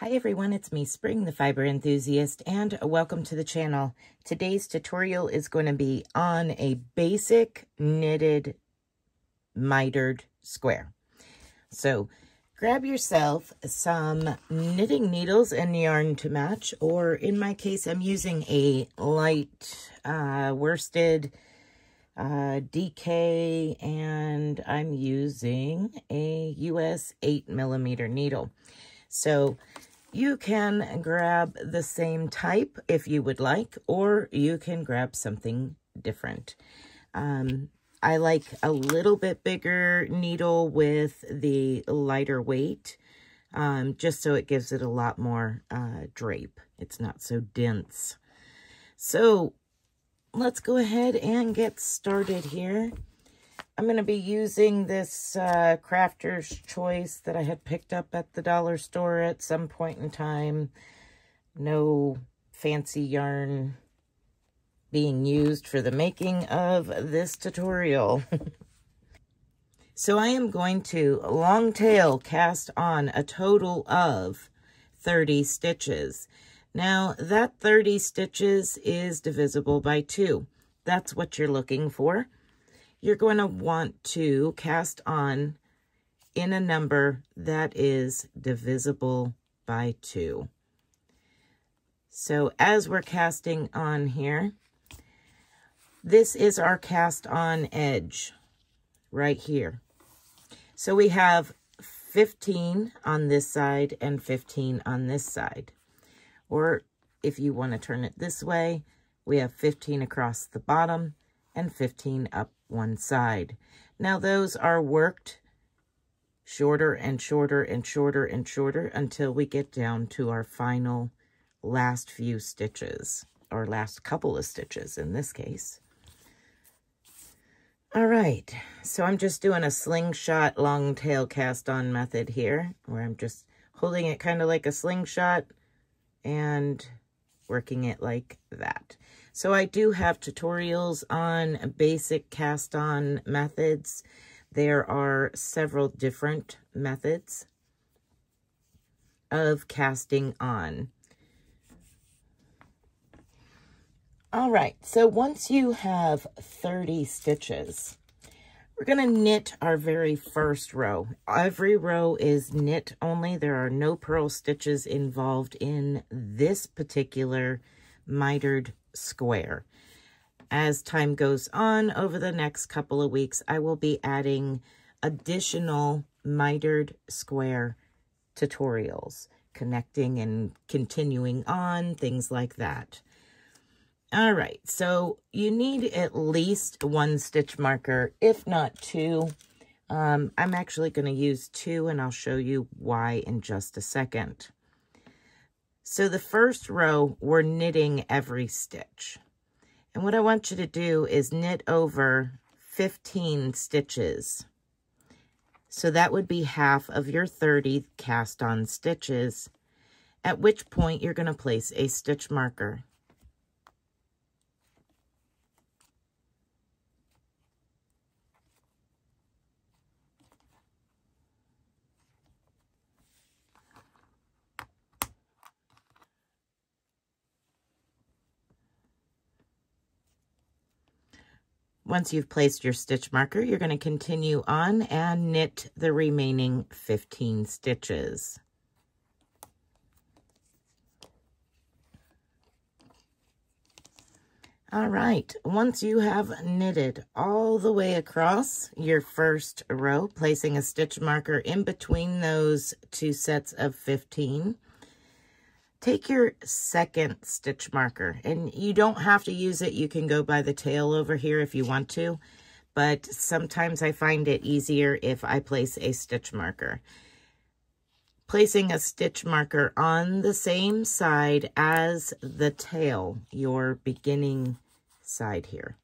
Hi everyone, it's me, Spring, the fiber enthusiast, and welcome to the channel. Today's tutorial is going to be on a basic knitted mitered square. So grab yourself some knitting needles and yarn to match, or in my case, I'm using a light worsted DK, and I'm using a US 8mm needle. So you can grab the same type if you would like, or you can grab something different. I like a little bit bigger needle with the lighter weight, just so it gives it a lot more drape. It's not so dense. So let's go ahead and get started here. I'm going to be using this Crafter's Choice that I had picked up at the dollar store at some point in time. No fancy yarn being used for the making of this tutorial. So I am going to long tail cast on a total of 30 stitches. Now that 30 stitches is divisible by 2. That's what you're looking for. You're going to want to cast on in a number that is divisible by 2. So as we're casting on here, this is our cast on edge right here. So we have 15 on this side and 15 on this side. Or if you want to turn it this way, we have 15 across the bottom and 15 up one side. Now those are worked shorter and shorter and shorter and shorter until we get down to our final last few stitches, or last couple of stitches in this case. All right, so I'm just doing a slingshot long tail cast on method here, where I'm just holding it kind of like a slingshot and working it like that. So I do have tutorials on basic cast on methods. There are several different methods of casting on. All right, so once you have 30 stitches, we're going to knit our very first row. Every row is knit only. There are no purl stitches involved in this particular mitered square. As time goes on over the next couple of weeks, I will be adding additional mitered square tutorials, connecting and continuing on, things like that. All right, so you need at least 1 stitch marker, if not 2. I'm actually going to use 2, and I'll show you why in just a second. So the first row, we're knitting every stitch. And what I want you to do is knit over 15 stitches. So that would be half of your 30 cast on stitches, at which point you're going to place a stitch marker. Once you've placed your stitch marker, you're going to continue on and knit the remaining 15 stitches. All right, once you have knitted all the way across your first row, placing a stitch marker in between those 2 sets of 15, take your second stitch marker, and you don't have to use it. You can go by the tail over here if you want to, but sometimes I find it easier if I place a stitch marker. Placing a stitch marker on the same side as the tail, your beginning side here.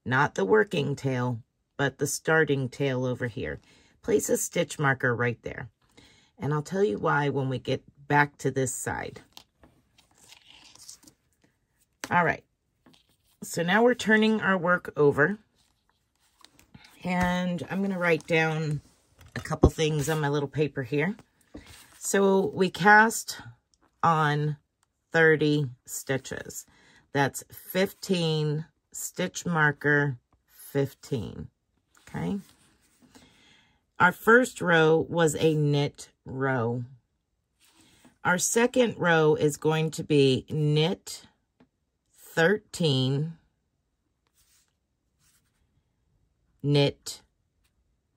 Not the working tail, but the starting tail over here. Place a stitch marker right there. And I'll tell you why when we get back to this side. All right, so now we're turning our work over, and I'm going to write down a couple things on my little paper here. So we cast on 30 stitches. That's 15 stitch marker 15. Okay. Our first row was a knit row. Our second row is going to be knit 13, knit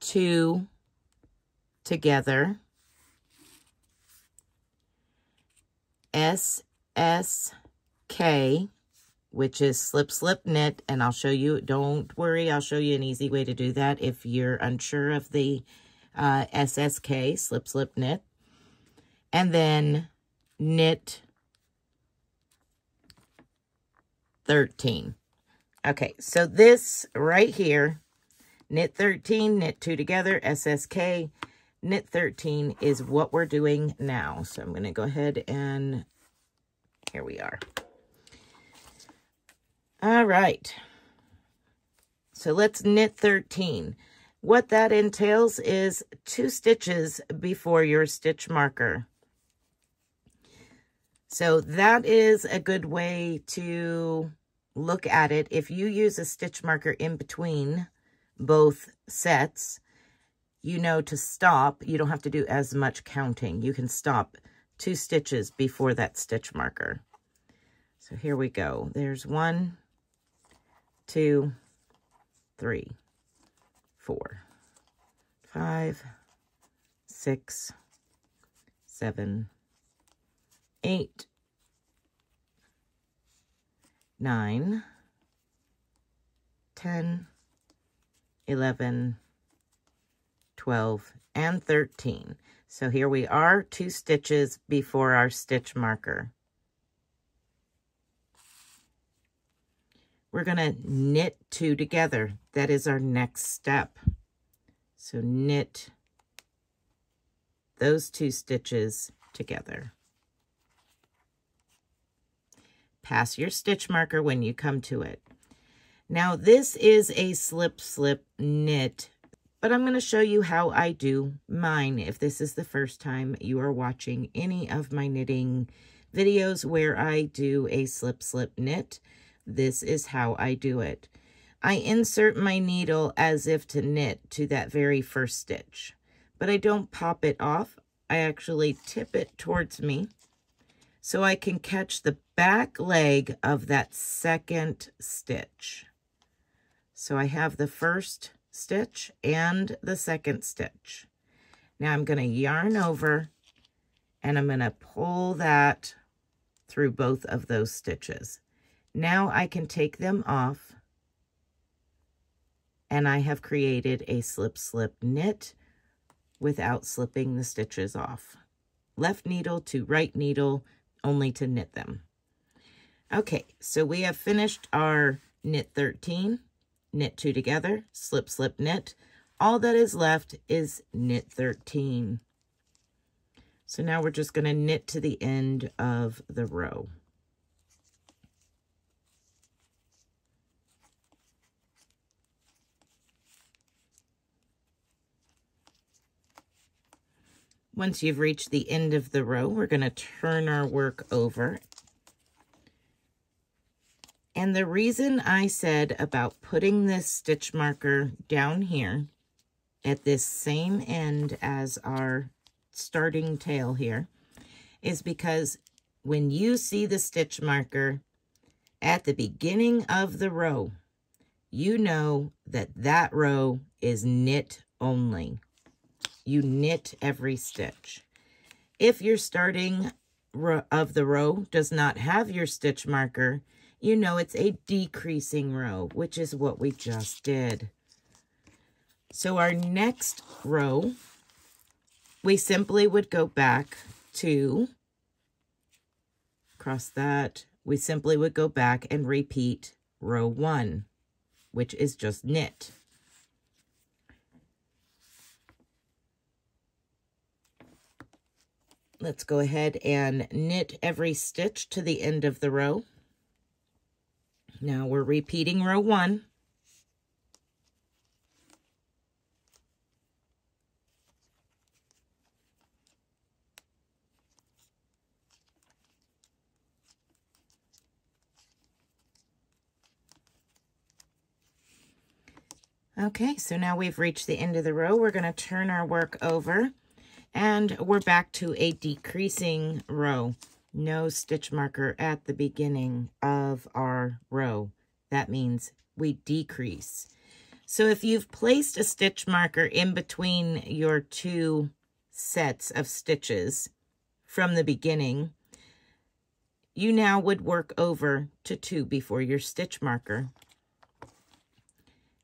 2 together, SSK, which is slip, slip, knit, and I'll show you, don't worry, I'll show you an easy way to do that if you're unsure of the SSK, slip, slip, knit, and then knit 13. Okay, so this right here, knit 13, knit 2 together, SSK, knit 13 is what we're doing now. So I'm going to go ahead and here we are. All right. So let's knit 13. What that entails is 2 stitches before your stitch marker. So that is a good way to look at it. If you use a stitch marker in between both sets, you know to stop. You don't have to do as much counting. You can stop 2 stitches before that stitch marker. So here we go. There's 1, 2, 3, 4, 5, 6, 7, 8, 9, 10, 11, 12, and 13. So here we are, 2 stitches before our stitch marker. We're going to knit 2 together. That is our next step. So knit those 2 stitches together. Pass your stitch marker when you come to it. Now this is a slip, slip, knit, but I'm going to show you how I do mine. If this is the first time you are watching any of my knitting videos where I do a slip, slip, knit, this is how I do it. I insert my needle as if to knit to that very first stitch, but I don't pop it off. I actually tip it towards me so I can catch the back leg of that second stitch. So I have the first stitch and the second stitch. Now I'm going to yarn over and I'm going to pull that through both of those stitches. Now I can take them off and I have created a slip, slip, knit without slipping the stitches off. Left needle to right needle, only to knit them. Okay, so we have finished our knit 13, knit 2 together, slip, slip, knit. All that is left is knit 13. So now we're just going to knit to the end of the row. Once you've reached the end of the row, we're going to turn our work over. And the reason I said about putting this stitch marker down here at this same end as our starting tail here is because when you see the stitch marker at the beginning of the row, you know that that row is knit only. You knit every stitch. If your starting of the row does not have your stitch marker, you know it's a decreasing row, which is what we just did. So our next row, we simply would go back to, across that, we simply would go back and repeat row 1, which is just knit. Let's go ahead and knit every stitch to the end of the row. Now we're repeating row 1. Okay, so now we've reached the end of the row. We're going to turn our work over, and we're back to a decreasing row. No stitch marker at the beginning of our row. That means we decrease. So if you've placed a stitch marker in between your two sets of stitches from the beginning, you now would work over to 2 before your stitch marker.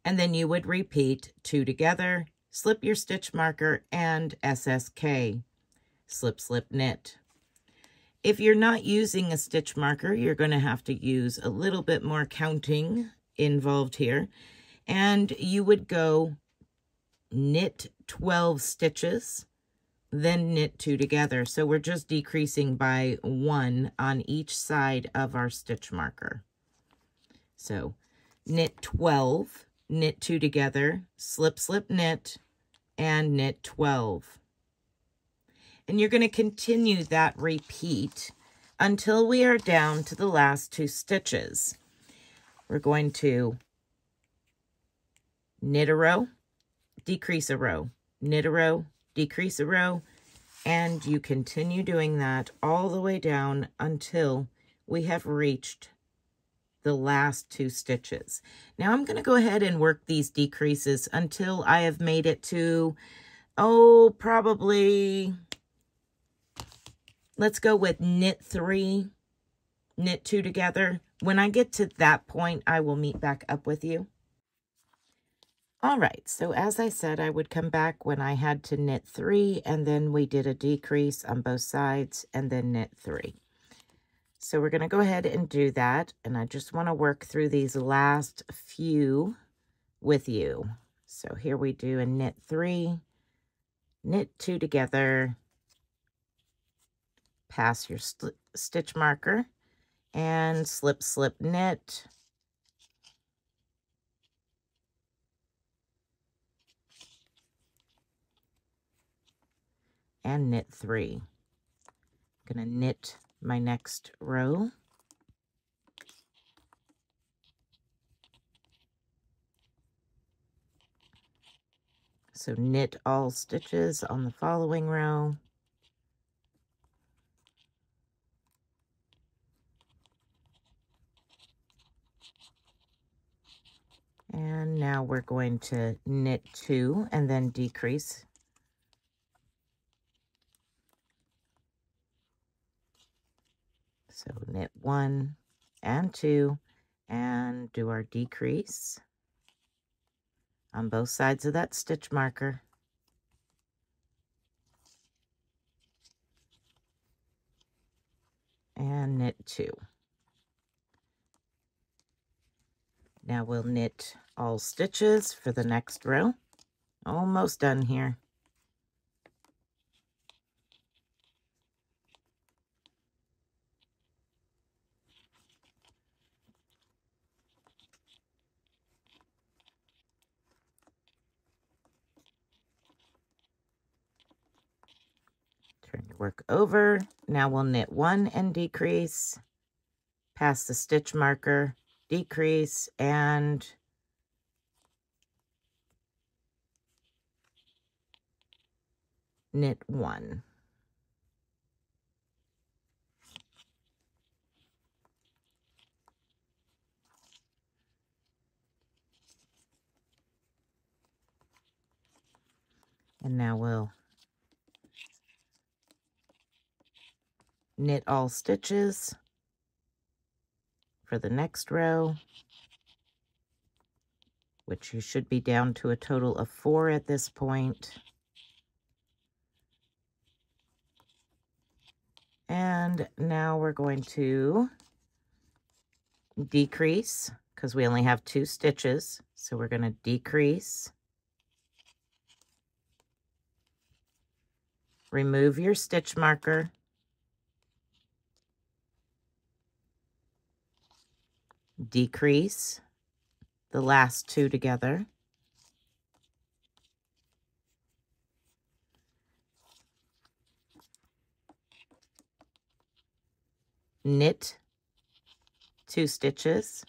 And then you would repeat 2 together, slip your stitch marker, and SSK, slip, slip, knit. If you're not using a stitch marker, you're going to have to use a little bit more counting involved here. And you would go knit 12 stitches, then knit 2 together. So we're just decreasing by 1 on each side of our stitch marker. So knit 12, knit 2 together, slip, slip, knit, and knit 12. And you're going to continue that repeat until we are down to the last 2 stitches. We're going to knit a row, decrease a row, knit a row, decrease a row, and you continue doing that all the way down until we have reached the last 2 stitches. Now I'm going to go ahead and work these decreases until I have made it to, probably, let's go with knit 3, knit 2 together. When I get to that point, I will meet back up with you. All right, so as I said, I would come back when I had to knit 3, and then we did a decrease on both sides, and then knit 3. So we're going to go ahead and do that, and I just want to work through these last few with you. So here we do a knit 3, knit 2 together, pass your stitch marker, and slip, slip, knit, and knit 3. I'm going to knit my next row. So knit all stitches on the following row. And now we're going to knit 2 and then decrease. So knit 1 and 2 and do our decrease on both sides of that stitch marker. And knit 2. Now we'll knit all stitches for the next row. Almost done here. Turn your work over. Now we'll knit 1 and decrease, pass the stitch marker, decrease, and knit 1. And now we'll knit all stitches for the next row, which you should be down to a total of 4 at this point. And now we're going to decrease because we only have 2 stitches. So we're going to decrease, remove your stitch marker, decrease the last 2 together, knit 2 stitches,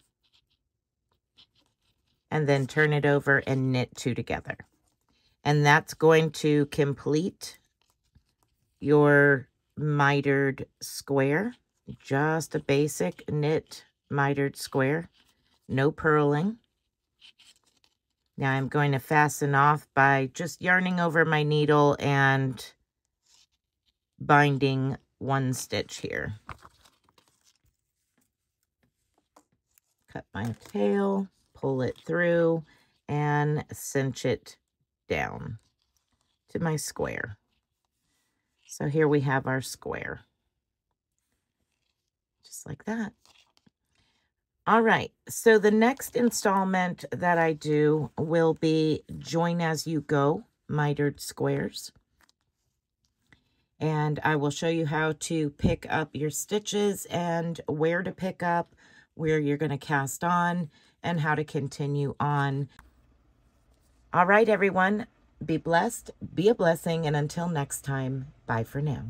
and then turn it over and knit 2 together. And that's going to complete your mitered square. Just a basic knit mitered square, no purling. Now I'm going to fasten off by just yarning over my needle and binding 1 stitch here. Cut my tail, pull it through, and cinch it down to my square. So here we have our square, just like that. All right, so the next installment that I do will be join as you go mitered squares. And I will show you how to pick up your stitches and where to pick up, where you're going to cast on, and how to continue on. All right, everyone, be blessed, be a blessing, and until next time, bye for now.